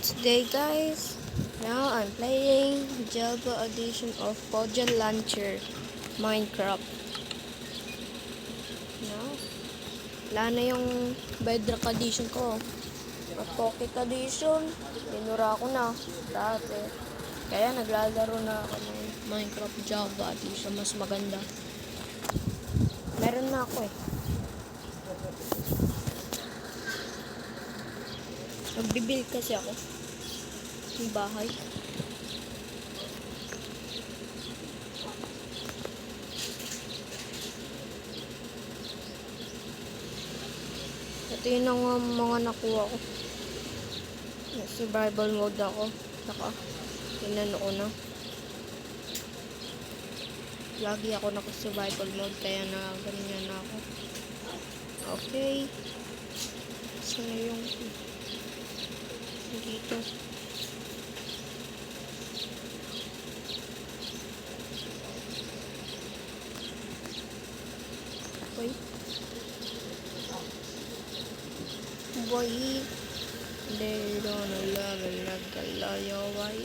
Today guys, now I'm playing Java edition of Poja Launcher Minecraft. Now, wala na yung Bedrock edition ko. Pocket edition, tinura ko na dati. Kaya naglalaro na ako ng Minecraft Java edition, mas maganda. Meron na ako eh. Magbibuild kasi ako ng bahay. Ito yun ang mga nakuha ko. Survival mode ako. Saka, tinano ko na. Lagi ako naka-survival mode, kaya na ganyan na ako. Okay. Saan yung dito? Okay. Boy, they don't love nagkalayo, why?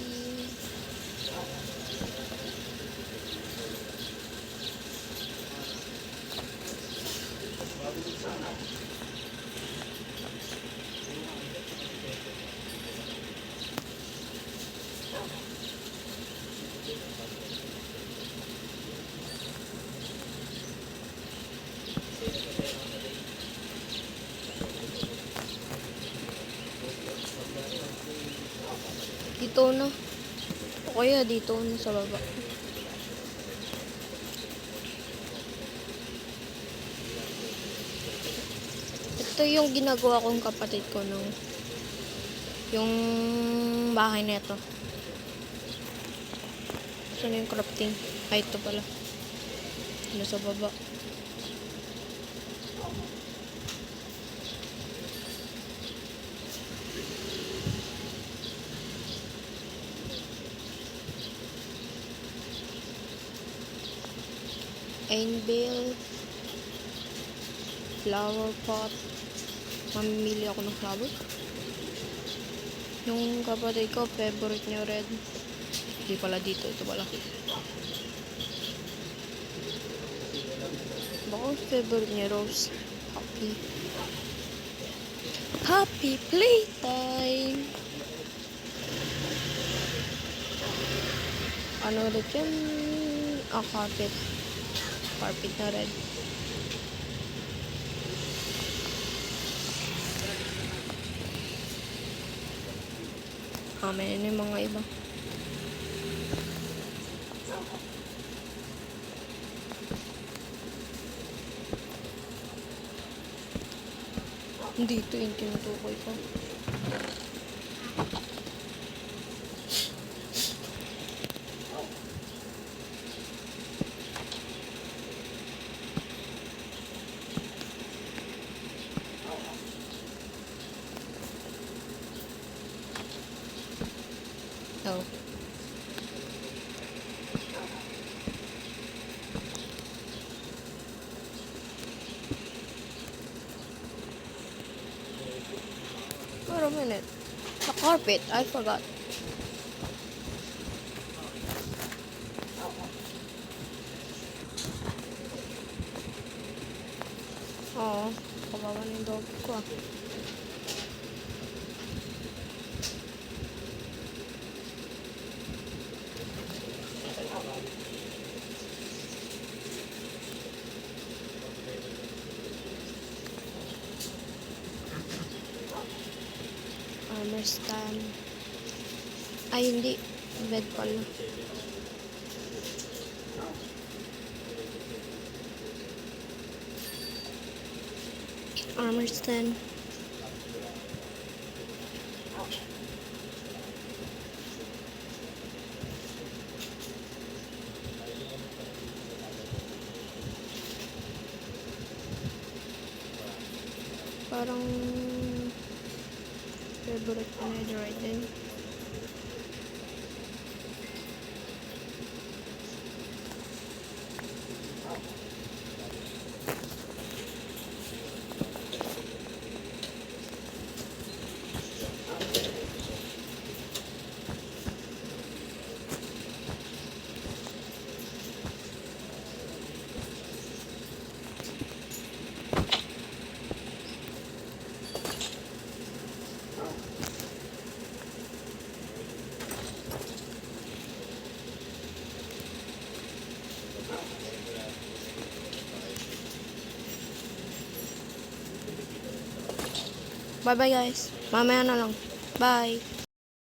Dito na. O kaya dito na sa baba. Ito yung ginagawa kong kapatid ko nung yung bahay nito. Saan yung crafting? Ay, ito pala. Nasa baba. Anvil, flower pot. Mamimili ako ng flower. Yung kapatid ko, favorite niya red. Hindi pala dito, ito pala. Baka favorite niya rose. Happy playtime. Ano ulit yun? Carpet. Carpet na red. May ano yung mga iba. Dito yung tinutukoy ko. Oh. Wait a minute. The carpet, I forgot. Oo, kawawa na yung dog ko ah. Armor stand. Ay, hindi. Bed pala. Armor stand. Parang favorite ko na yun right then. Bye-bye guys. Mamaya na lang. Bye.